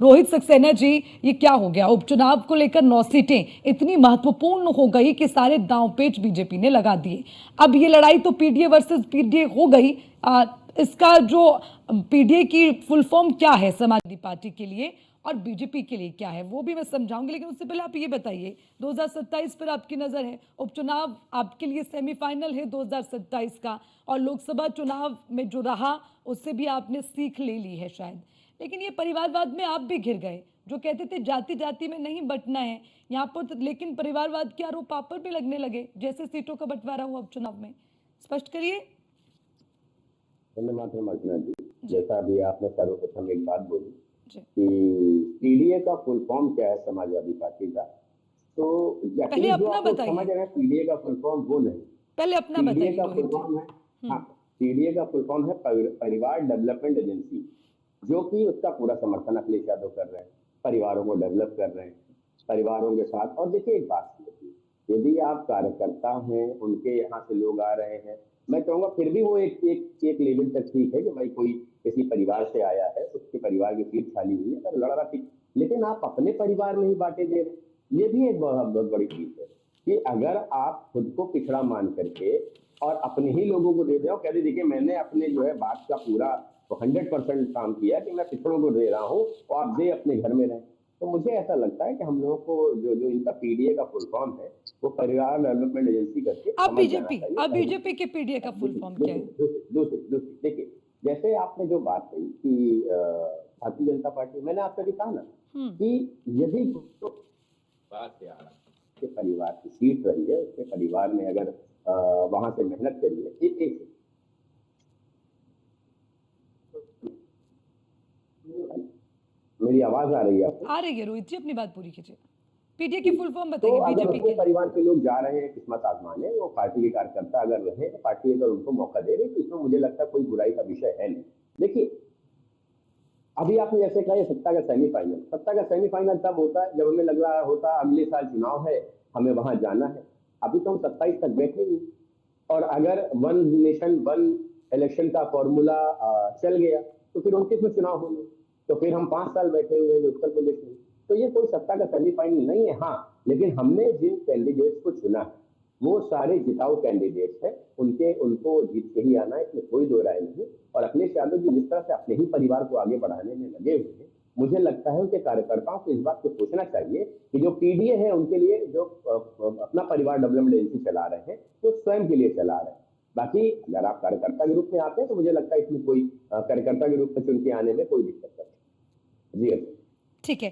रोहित सक्सेना जी, ये क्या हो गया? उपचुनाव को लेकर 9 सीटें इतनी महत्वपूर्ण हो गई कि सारे दांव पेच बीजेपी ने लगा दिए। अब ये लड़ाई तो पीडीए वर्सेस पीडीए हो गई। इसका जो पीडीए की फुल फॉर्म क्या है समाजवादी पार्टी के लिए और बीजेपी के लिए क्या है वो भी मैं समझाऊंगी, लेकिन उससे पहले आप ये बताइए 2027 पर आपकी नजर है। उपचुनाव आपके लिए सेमीफाइनल है 2027 का, और लोकसभा चुनाव में जो रहा उससे भी आपने सीख ले ली है शायद, लेकिन ये परिवारवाद में आप भी घिर गए। जो कहते थे जाति जाति में नहीं बंटना है यहाँ पर लेकिन परिवारवाद के आरोप आप पर भी लगने लगे जैसे सीटों का बंटवारा हुआ उपचुनाव में। स्पष्ट करिए। धन्यवाद अर्चना जी। जैसा अभी आपने सर्वप्रथम एक बात बोली जी। कि पीडीए का फुल फॉर्म क्या है समाजवादी पार्टी का, तो पहले जो अपना आप लोग बताइए। समझ रहे हैं पीडीए का फुल फॉर्म वो नहीं। पहले अपना पीडीए बताइए का फुल रोहित जी। फॉर्म है, हाँ, पीडीए का फुल फॉर्म है परिवार डेवलपमेंट एजेंसी, जो कि उसका पूरा समर्थन अखिलेश यादव कर रहे हैं, परिवारों को डेवलप कर रहे हैं, परिवारों के साथ। और देखिए एक बात, यदि आप कार्यकर्ता हैं, उनके यहाँ से लोग आ रहे हैं, मैं कहूँगा फिर भी वो एक लेवल तक ठीक है कि भाई कोई किसी परिवार से आया है, उसके परिवार की सीट खाली हुई है तो लड़ रहा, ठीक। लेकिन आप अपने परिवार में ही बांटे दे रहे हैं, ये भी एक बहुत बड़ी चीज है कि अगर आप खुद को पिछड़ा मान करके और अपने ही लोगों को दे दो, कहते देखिए मैंने अपने जो है बात का पूरा 100% काम किया कि मैं पिछड़ों को दे रहा हूँ और आप दे अपने घर में रहें। तो मुझे ऐसा लगता है कि हम लोगों को जो जो इनका पीडीए का फुल फॉर्म है वो परिवार डेवलपमेंट एजेंसी करके समझ जाना चाहिए। अब बीजेपी के पीडीए का फुल फॉर्म क्या है? दूसरी देखिए, जैसे आपने जो बात कही कि भारतीय जनता पार्टी, मैंने आपसे भी कहा ना कि यदि बात से आ रहा के परिवार की सीट रही है, उसके परिवार ने अगर वहां से मेहनत करी है, एक मेरी आवाज आ रही है आपको? आ रही है रोहित जी, अपनी बात पूरी कीजिए। पीडीए की फुल फॉर्म तो बताइए अगर बीजेपी उसके के लिए। परिवार के लोग जा रहे हैं किस्मत आजमाने, वो पार्टी के कार्यकर्ता अगर रहे, पार्टी अगर उनको मौका दे रही, तो इसमें मुझे लगता है कोई बुराई का विषय है नहीं। देखिए अभी आपने जैसे कहा सत्ता का सेमीफाइनल, सत्ता का सेमीफाइनल तब होता है जब हमें लग रहा होता है अगले साल चुनाव है, हमें वहां जाना है। अभी तो हम 27 तक बैठे ही, और अगर वन नेशन वन इलेक्शन का फॉर्मूला चल गया तो फिर 29 में चुनाव होंगे, तो फिर हम 5 साल बैठे हुए हैं उत्तर प्रदेश में। तो ये कोई सत्ता का सेमीफाइनल नहीं है। हाँ, लेकिन हमने जिन कैंडिडेट्स को चुना है वो सारे जिताऊ कैंडिडेट्स हैं, उनको जीत के ही आना है, इसमें कोई दो राय नहीं। और अखिलेश यादव जी जिस तरह से अपने ही परिवार को आगे बढ़ाने में लगे हुए हैं, मुझे लगता है उनके कार्यकर्ताओं को इस बात को सोचना चाहिए कि जो पीडीए है उनके लिए जो अपना परिवार डेवलपमेंट एजेंसी चला रहे हैं वो स्वयं के लिए चला रहे हैं। बाकी अगर आप कार्यकर्ता के रूप में आते हैं तो मुझे लगता है इसमें कोई कार्यकर्ता के रूप में चुन के आने में कोई दिक्कत नहीं। जी ठीक है।